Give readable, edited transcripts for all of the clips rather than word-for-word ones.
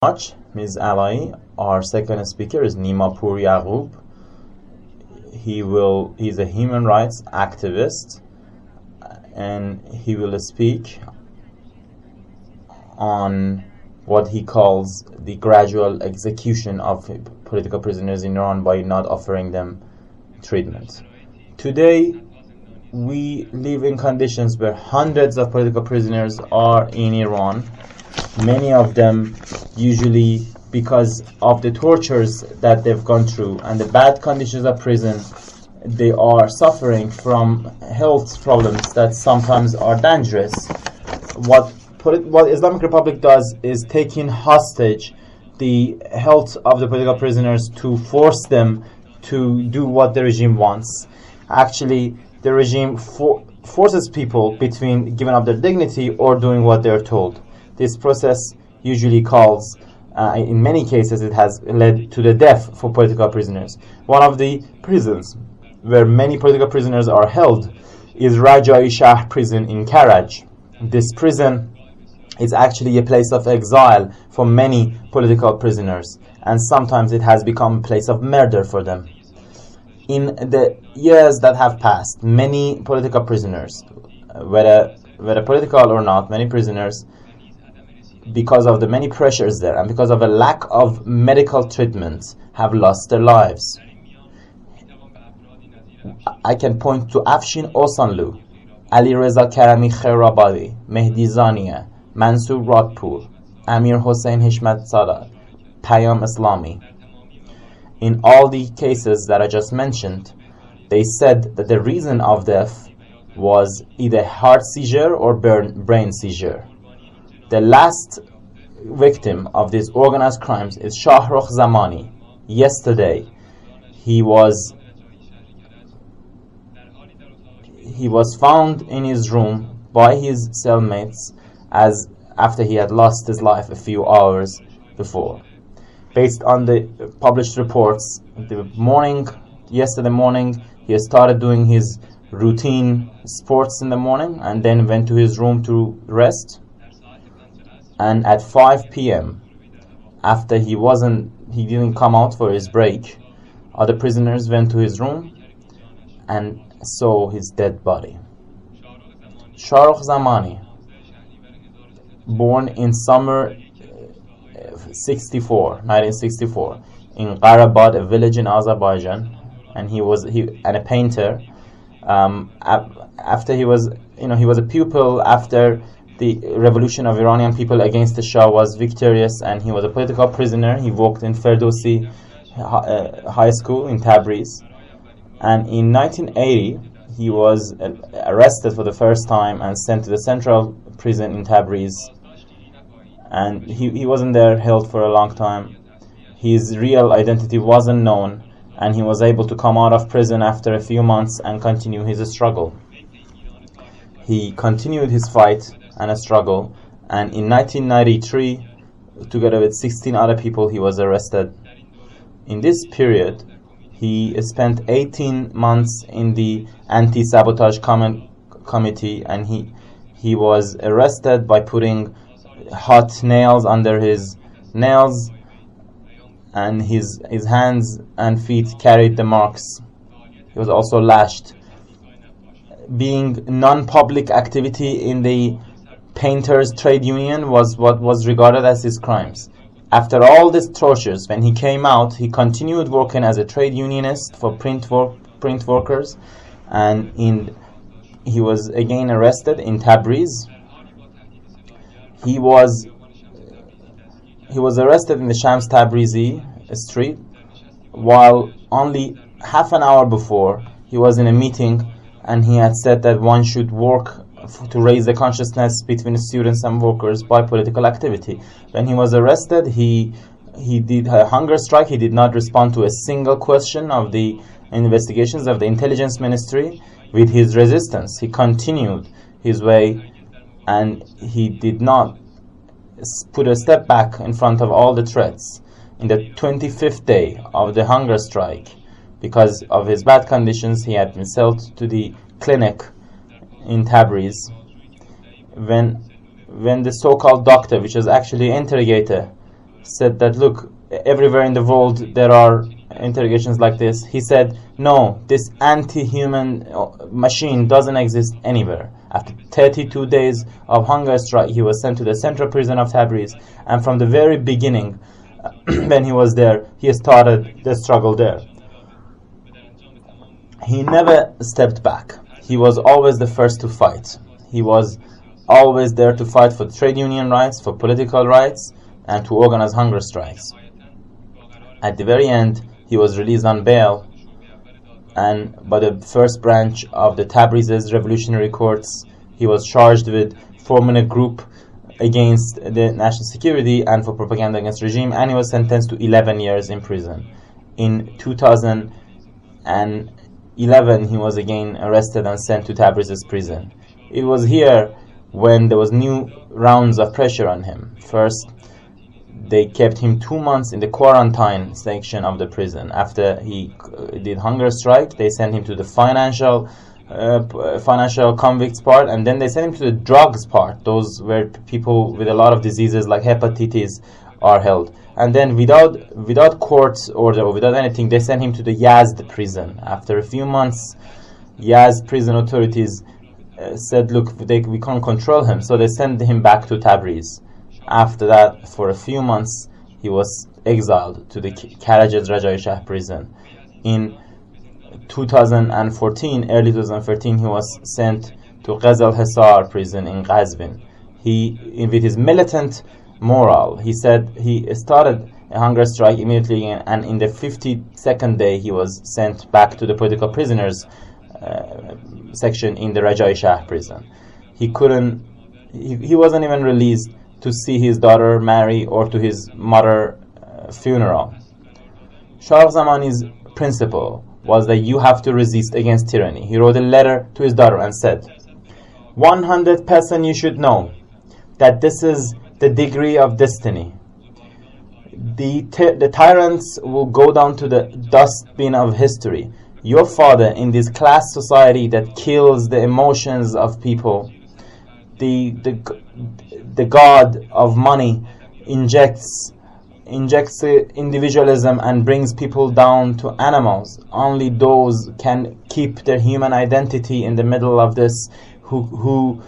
Much, Ms. Ali. Our second speaker is Nima Pourjakob. He's a human rights activist, and he will speak on what he calls the gradual execution of political prisoners in Iran by not offering them treatment. Today, we live in conditions where hundreds of political prisoners are in Iran. Many of them, usually because of the tortures that they've gone through and the bad conditions of prison, they are suffering from health problems that sometimes are dangerous. What Islamic Republic does is taking hostage the health of the political prisoners to force them to do what the regime wants. Actually, the regime forces people between giving up their dignity or doing what they're told. This process usually calls, in many cases, it has led to the death for political prisoners. One of the prisons where many political prisoners are held is Rajai Shah prison in Karaj. This prison is actually a place of exile for many political prisoners, and sometimes it has become a place of murder for them. In the years that have passed, many political prisoners, whether political or not, many prisoners, because of the many pressures there and because of a lack of medical treatment, have lost their lives. I can point to Afshin Osanlu, Ali Reza Karami Khairabadi, Mehdi Zaniya, Mansour Radpur, Amir Hossein Hishmat Sadat, Payam Islami. In all the cases that I just mentioned, they said that the reason of death was either heart seizure or brain seizure. The last victim of these organized crimes is Shahrukh Zamani. Yesterday, he was found in his room by his cellmates as after he had lost his life a few hours before. Based on the published reports, yesterday morning, he started doing his routine sports in the morning and then went to his room to rest. And at 5 p.m., after he didn't come out for his break, other prisoners went to his room and saw his dead body. Shahrukh Zamani, born in summer 1964, in Qarabad, a village in Azerbaijan, and he was a painter. After he was a pupil after the revolution of Iranian people against the Shah was victorious, and he was a political prisoner. He worked in Ferdowsi High School in Tabriz, and in 1980 he was arrested for the first time and sent to the central prison in Tabriz, and he wasn't there held for a long time. His real identity wasn't known, and he was able to come out of prison after a few months and continue his struggle. He continued his fight and a struggle, and in 1993, together with 16 other people, he was arrested. In this period, he spent 18 months in the anti-sabotage committee, and he was arrested by putting hot nails under his nails, and his hands and feet carried the marks. He was also lashed. Being non-public activity in the painters trade union was what was regarded as his crimes. After all these tortures, when he came out, he continued working as a trade unionist for print workers, and he was again arrested in Tabriz. He was arrested in the Shams Tabrizi street, while only half an hour before he was in a meeting, and he had said that one should work to raise the consciousness between students and workers by political activity. When he was arrested, he did a hunger strike. He did not respond to a single question of the investigations of the intelligence ministry. With his resistance, he continued his way, and he did not put a step back in front of all the threats. In the 25th day of the hunger strike, because of his bad conditions, he had been sent to the clinic in Tabriz. When the so-called doctor, which was actually an interrogator, said that, look, everywhere in the world there are interrogations like this. He said, no, this anti-human machine doesn't exist anywhere. After 32 days of hunger strike, he was sent to the central prison of Tabriz, and from the very beginning, when he was there, he started the struggle there. He never stepped back. He was always the first to fight. He was always there to fight for trade union rights, for political rights, and to organize hunger strikes. At the very end, he was released on bail, and by the first branch of the Tabriz's revolutionary courts, he was charged with forming a group against the national security and for propaganda against regime, and he was sentenced to 11 years in prison. In 2011, he was again arrested and sent to Tabriz's prison. It was here when there was new rounds of pressure on him. First, they kept him 2 months in the quarantine section of the prison. After he did hunger strike, they sent him to the financial convicts part, and then they sent him to the drugs part, those where people with a lot of diseases like hepatitis are held. And then without court order or without anything, they sent him to the Yazd prison. After a few months, Yazd prison authorities said, look, we can't control him, so they sent him back to Tabriz. After that, for a few months, he was exiled to the Karaj's Rajai Shah prison. In 2014, early 2013, he was sent to Ghazal Hisar prison in Qazvin. With his militant moral, he said he started a hunger strike immediately, and in the 52nd day, he was sent back to the political prisoners section in the Rajai Shah prison. He wasn't even released to see his daughter marry or to his mother funeral. Shahrukh Zamani's principle was that you have to resist against tyranny. He wrote a letter to his daughter and said, 100% you should know that this is the degree of destiny. The tyrants will go down to the dustbin of history. Your father, in this class society that kills the emotions of people, the god of money injects individualism and brings people down to animals. Only those can keep their human identity in the middle of this, who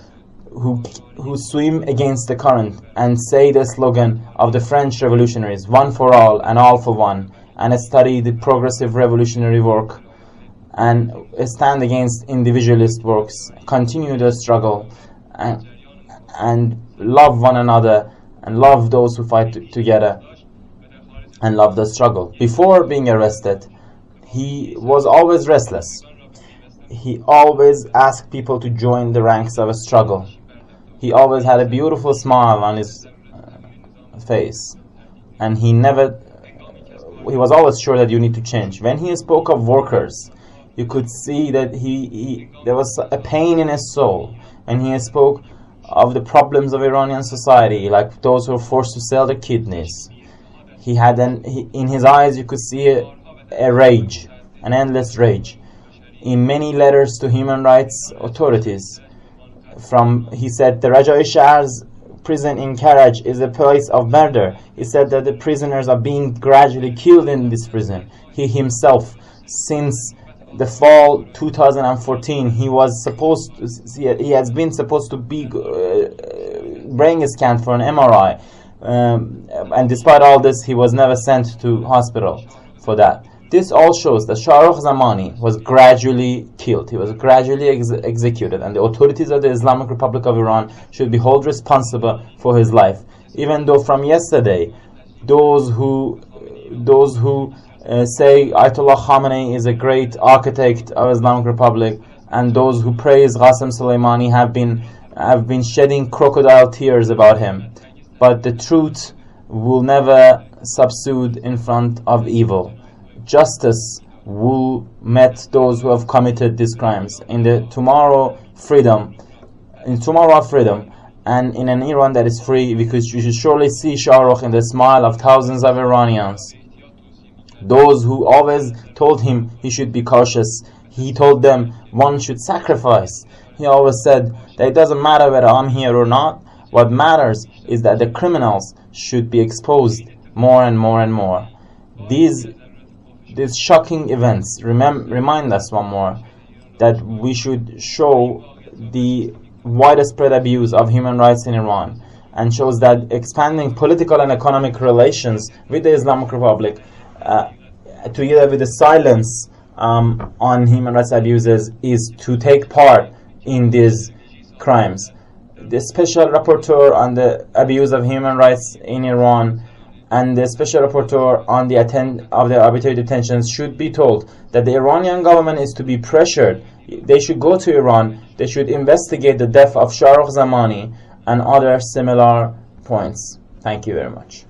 swim against the current and say the slogan of the French revolutionaries, one for all and all for one, and study the progressive revolutionary work and stand against individualist works, continue the struggle, and love one another and love those who fight together and love the struggle. Before being arrested, he was always restless. He always asked people to join the ranks of a struggle. He always had a beautiful smile on his face, and he was always sure that you need to change. When he spoke of workers, you could see that there was a pain in his soul. And he spoke of the problems of Iranian society, like those who are forced to sell their kidneys. He had in his eyes you could see a rage, an endless rage. In many letters to human rights authorities, he said the Rajai Shah's prison in Karaj is a place of murder. He said that the prisoners are being gradually killed in this prison. He himself, since the fall 2014, he has been supposed to be brain scanned for an MRI, and despite all this, he was never sent to hospital for that. This all shows that Shahrukh Zamani was gradually killed. He was gradually executed, and the authorities of the Islamic Republic of Iran should be held responsible for his life. Even though from yesterday, those who say Ayatollah Khamenei is a great architect of Islamic Republic, and those who praise Qasem Soleimani have been shedding crocodile tears about him. But the truth will never subsude in front of evil. Justice will meet those who have committed these crimes. In tomorrow of freedom, and in an Iran that is free, because you should surely see Shahrukh in the smile of thousands of Iranians. Those who always told him he should be cautious, he told them one should sacrifice. He always said that it doesn't matter whether I'm here or not. What matters is that the criminals should be exposed. more and more and more. These shocking events remind us one more that we should show the widespread abuse of human rights in Iran, and shows that expanding political and economic relations with the Islamic Republic, together with the silence on human rights abuses, is to take part in these crimes. The Special Rapporteur on the abuse of human rights in Iran and the Special Rapporteur on the arbitrary detentions should be told that the Iranian government is to be pressured. They should go to Iran, they should investigate the death of Shahrukh Zamani and other similar points. Thank you very much.